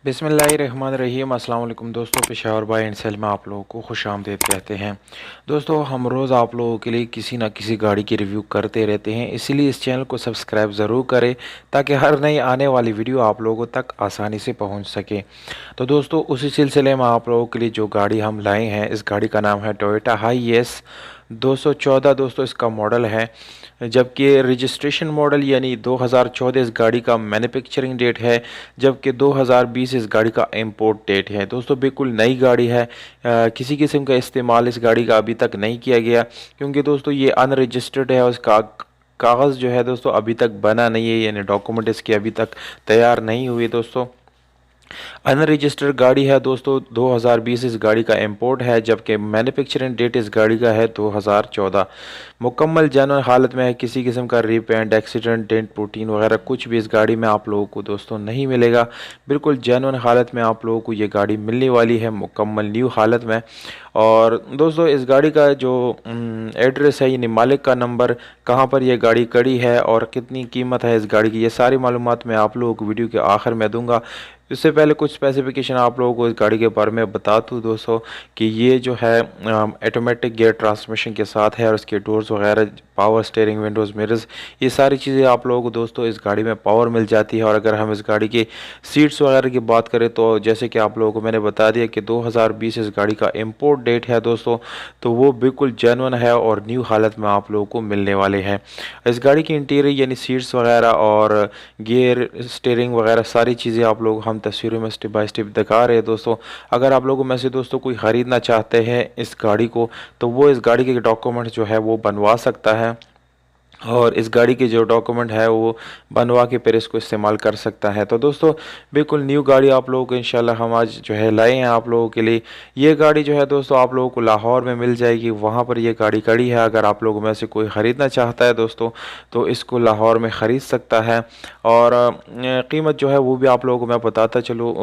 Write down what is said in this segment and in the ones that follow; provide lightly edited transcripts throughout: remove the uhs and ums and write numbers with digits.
बिस्मिल्लाहिर्रहमानिर्रहीम। अस्सलाम वालेकुम दोस्तों, पेशावर बाय एंड सेल में आप लोगों को खुशामदीद कहते हैं। दोस्तों, हम रोज़ आप लोगों के लिए किसी ना किसी गाड़ी की रिव्यू करते रहते हैं, इसीलिए इस चैनल को सब्सक्राइब ज़रूर करें ताकि हर नई आने वाली वीडियो आप लोगों तक आसानी से पहुंच सके। तो दोस्तों, उसी सिलसिले में आप लोगों के लिए जो गाड़ी हम लाए हैं, इस गाड़ी का नाम है टोयोटा हाईएस 214। दोस्तों, इसका मॉडल है, जबकि रजिस्ट्रेशन मॉडल यानी 2014 इस गाड़ी का मैन्युफैक्चरिंग डेट है, जबकि 2020 इस गाड़ी का इंपोर्ट डेट है। दोस्तों, बिल्कुल नई गाड़ी है, किसी किस्म का इस्तेमाल इस गाड़ी का अभी तक नहीं किया गया, क्योंकि दोस्तों ये अनरजिस्टर्ड है और इसका कागज़ जो है दोस्तों अभी तक बना नहीं है, यानी डॉक्यूमेंट इसके अभी तक तैयार नहीं हुए। दोस्तों, अनरजिस्टर्ड गाड़ी है दोस्तों। 2020 इस गाड़ी का इंपोर्ट है, जबकि मैन्युफैक्चरिंग डेट इस गाड़ी का है 2014। मुकम्मल जेन्युइन हालत में है, किसी किस्म का रिपेंट, एक्सीडेंट, डेंट, पुटीन वगैरह कुछ भी इस गाड़ी में आप लोगों को दोस्तों नहीं मिलेगा। बिल्कुल जेन्युइन हालत में आप लोगों को ये गाड़ी मिलने वाली है, मुकम्मल न्यू हालत में। और दोस्तों, इस गाड़ी का जो एड्रेस है, यानी मालिक का नंबर, कहाँ पर यह गाड़ी खड़ी है और कितनी कीमत है इस गाड़ी की, ये सारी मालूमात मैं आप लोगों को वीडियो के आखिर में दूंगा। इससे पहले कुछ स्पेसिफिकेशन आप लोगों को इस गाड़ी के बारे में बता दूँ दोस्तों, कि ये जो है ऑटोमेटिक गियर ट्रांसमिशन के साथ है और इसके डोर्स वगैरह, पावर स्टीयरिंग, विंडोज़, मिरर्स, ये सारी चीज़ें आप लोगों को दोस्तों इस गाड़ी में पावर मिल जाती है। और अगर हम इस गाड़ी की सीट्स वगैरह की बात करें, तो जैसे कि आप लोगों को मैंने बता दिया कि 2020 इस गाड़ी का इंपोर्ट डेट है दोस्तों, तो वो बिल्कुल जेन्युइन है और न्यू हालत में आप लोगों को मिलने वाले हैं। इस गाड़ी की इंटीरियर यानी सीट्स वगैरह और गियर, स्टीयरिंग वगैरह सारी चीज़ें आप लोग हम तस्वीरों में स्टेप बाय स्टेप दिखा रहे हैं दोस्तों। अगर आप लोगों में से दोस्तों कोई ख़रीदना चाहते हैं इस गाड़ी को, तो वो इस गाड़ी के डॉक्यूमेंट जो है वो बनवा सकता है, और इस गाड़ी के जो डॉक्यूमेंट है वो बनवा के फिर इसको इस्तेमाल कर सकता है। तो दोस्तों, बिल्कुल न्यू गाड़ी आप लोगों को इंशाल्लाह हम आज जो है लाए हैं आप लोगों के लिए। ये गाड़ी जो है दोस्तों आप लोगों को लाहौर में मिल जाएगी, वहाँ पर ये गाड़ी खड़ी है। अगर आप लोगों में से कोई ख़रीदना चाहता है दोस्तों, तो इसको लाहौर में ख़रीद सकता है। और कीमत जो है वो भी आप लोगों को मैं बताता चलूँ।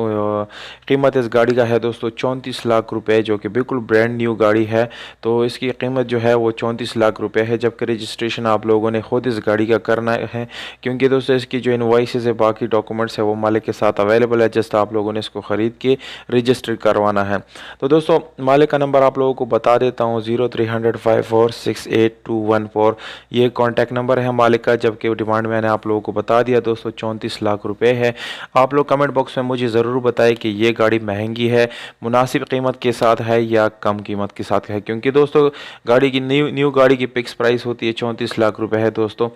कीमत इस गाड़ी का है दोस्तों 34 लाख रुपये, जो कि बिल्कुल ब्रांड न्यू गाड़ी है। तो इसकी कीमत जो है वो 34 लाख रुपये है, जबकि रजिस्ट्रेशन आप लोगों ने खुद इस गाड़ी का करना है, क्योंकि दोस्तों इसकी जो इनवॉइसेस है, बाकी डॉक्यूमेंट्स है, वो मालिक के साथ अवेलेबल है। जस्ट आप लोगों ने इसको ख़रीद के रजिस्टर करवाना है। तो दोस्तों, मालिक का नंबर आप लोगों को बता देता हूँ, 0300546814। ये कॉन्टैक्ट नंबर है मालिक का, जबकि डिमांड मैंने आप लोगों को बता दिया दोस्तों 34 लाख रुपये है। आप लोग कमेंट बॉक्स में मुझे ज़रूर बताएं कि ये गाड़ी महंगी है, मुनासिब कीमत के साथ है या कम कीमत के साथ है, क्योंकि दोस्तों गाड़ी की न्यू गाड़ी की फिक्स प्राइस होती है 34 लाख रुपए है दोस्तों।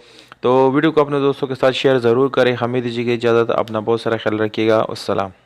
तो वीडियो को अपने दोस्तों के साथ शेयर ज़रूर करें। हमें दीजिएगा इजाज़त, अपना बहुत सारा ख्याल रखिएगा। अस्सलाम।